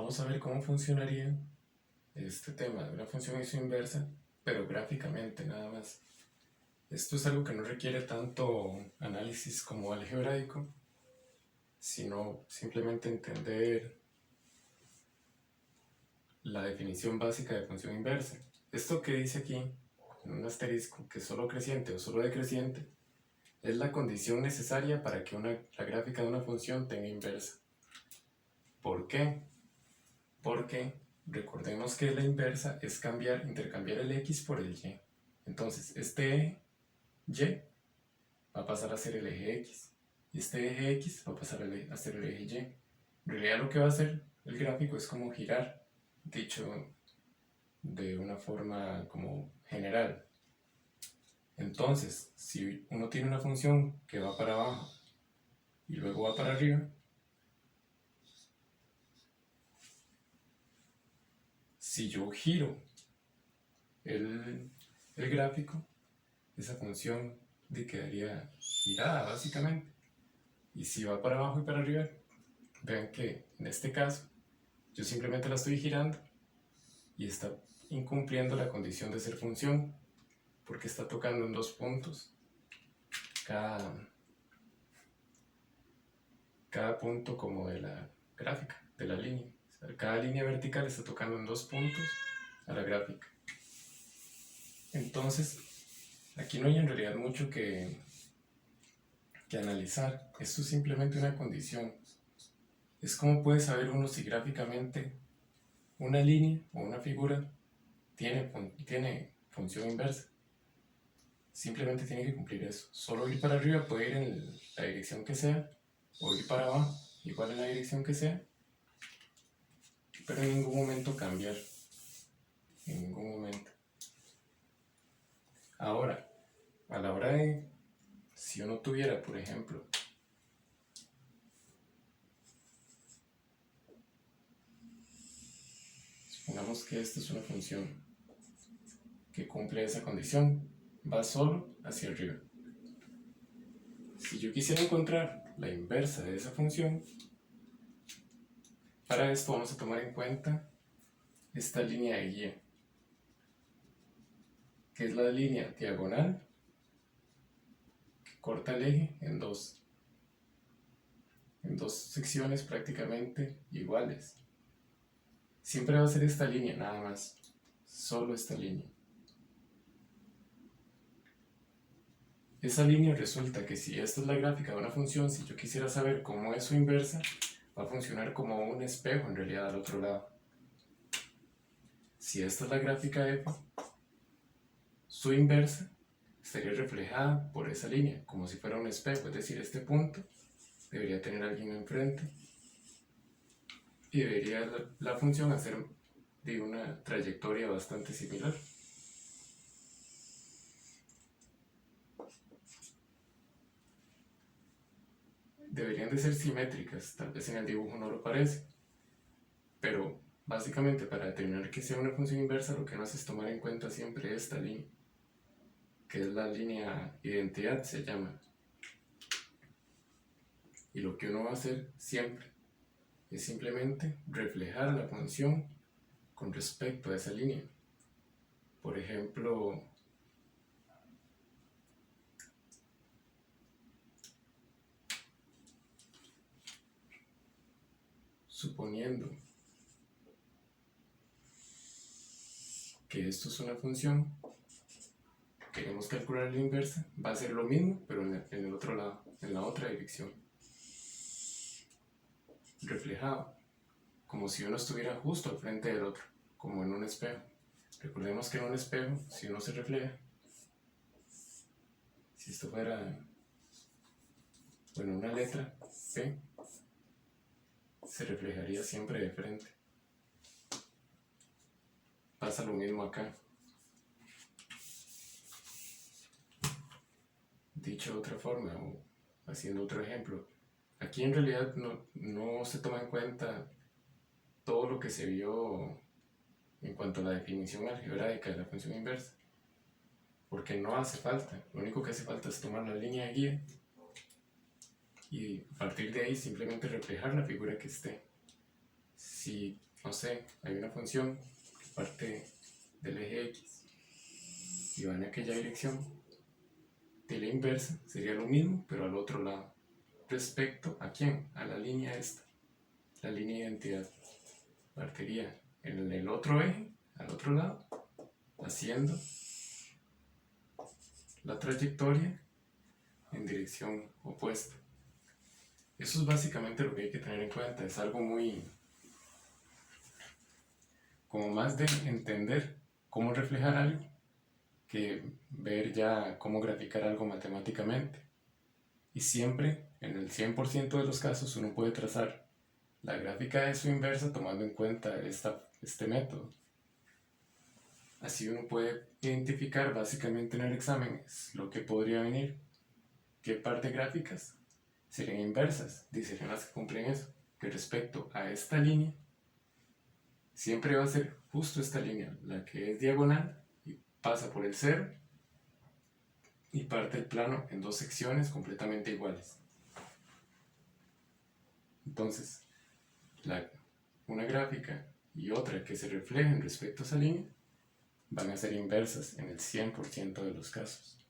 Vamos a ver cómo funcionaría este tema de una función y su inversa, pero gráficamente nada más. Esto es algo que no requiere tanto análisis como algebraico, sino simplemente entender la definición básica de función inversa. Esto que dice aquí, en un asterisco, que es solo creciente o solo decreciente, es la condición necesaria para que la gráfica de una función tenga inversa. ¿Por qué? Porque recordemos que la inversa es intercambiar el x por el y. Entonces, este eje y va a pasar a ser el eje x. Y este eje x va a pasar a ser el eje y. En realidad lo que va a hacer el gráfico es como girar, dicho de una forma como general. Entonces, si uno tiene una función que va para abajo y luego va para arriba, si yo giro el gráfico, esa función quedaría girada básicamente. Y si va para abajo y para arriba, vean que en este caso yo simplemente la estoy girando y está incumpliendo la condición de ser función, porque está tocando en dos puntos cada punto como de la gráfica, de la línea. O sea, cada línea vertical está tocando en dos puntos a la gráfica. Entonces, aquí no hay en realidad mucho que analizar. Esto es simplemente una condición. Es como puede saber uno si gráficamente una línea o una figura tiene función inversa. Simplemente tiene que cumplir eso. Solo ir para arriba puede ir en la dirección que sea, o ir para abajo, igual en la dirección que sea, pero en ningún momento cambiar. En ningún momento. Ahora, a la hora de, si uno tuviera, por ejemplo, supongamos que esta es una función que cumple esa condición, va solo hacia arriba. Si yo quisiera encontrar la inversa de esa función, para esto vamos a tomar en cuenta esta línea de guía, que es la línea diagonal que corta el eje en dos secciones prácticamente iguales. Siempre va a ser esta línea nada más, solo esta línea. Esa línea resulta que si esta es la gráfica de una función, si yo quisiera saber cómo es su inversa, va a funcionar como un espejo en realidad al otro lado. Si esta es la gráfica f, su inversa estaría reflejada por esa línea, como si fuera un espejo, es decir, este punto debería tener alguien enfrente y debería la función hacer de una trayectoria bastante similar. Deberían de ser simétricas, tal vez en el dibujo no lo parece, pero básicamente para determinar que sea una función inversa lo que uno hace es tomar en cuenta siempre esta línea, que es la línea identidad se llama. Y lo que uno va a hacer siempre es simplemente reflejar la función con respecto a esa línea. Por ejemplo, suponiendo que esto es una función, queremos calcular la inversa, va a ser lo mismo, pero en el otro lado, en la otra dirección. Reflejado, como si uno estuviera justo al frente del otro, como en un espejo. Recordemos que en un espejo, si uno se refleja, si esto fuera, bueno, una letra P, se reflejaría siempre de frente. Pasa lo mismo acá. Dicho de otra forma, o haciendo otro ejemplo, aquí en realidad no se toma en cuenta todo lo que se vio en cuanto a la definición algebraica de la función inversa, porque no hace falta. Lo único que hace falta es tomar la línea de guía y a partir de ahí simplemente reflejar la figura que esté. Si no sé, hay una función que parte del eje X y va en aquella dirección, de la inversa sería lo mismo, pero al otro lado. ¿Respecto a quién? A la línea esta, la línea de identidad. Partiría en el otro eje, al otro lado, haciendo la trayectoria en dirección opuesta. Eso es básicamente lo que hay que tener en cuenta. Es algo muy, como más de entender cómo reflejar algo que ver ya cómo graficar algo matemáticamente. Y siempre, en el 100% de los casos, uno puede trazar la gráfica de su inversa tomando en cuenta este método. Así uno puede identificar básicamente en el examen lo que podría venir, qué par de gráficas serían inversas, serían las que cumplen eso, que respecto a esta línea, siempre va a ser justo esta línea, la que es diagonal y pasa por el cero y parte el plano en dos secciones completamente iguales. Entonces, una gráfica y otra que se reflejen respecto a esa línea van a ser inversas en el 100% de los casos.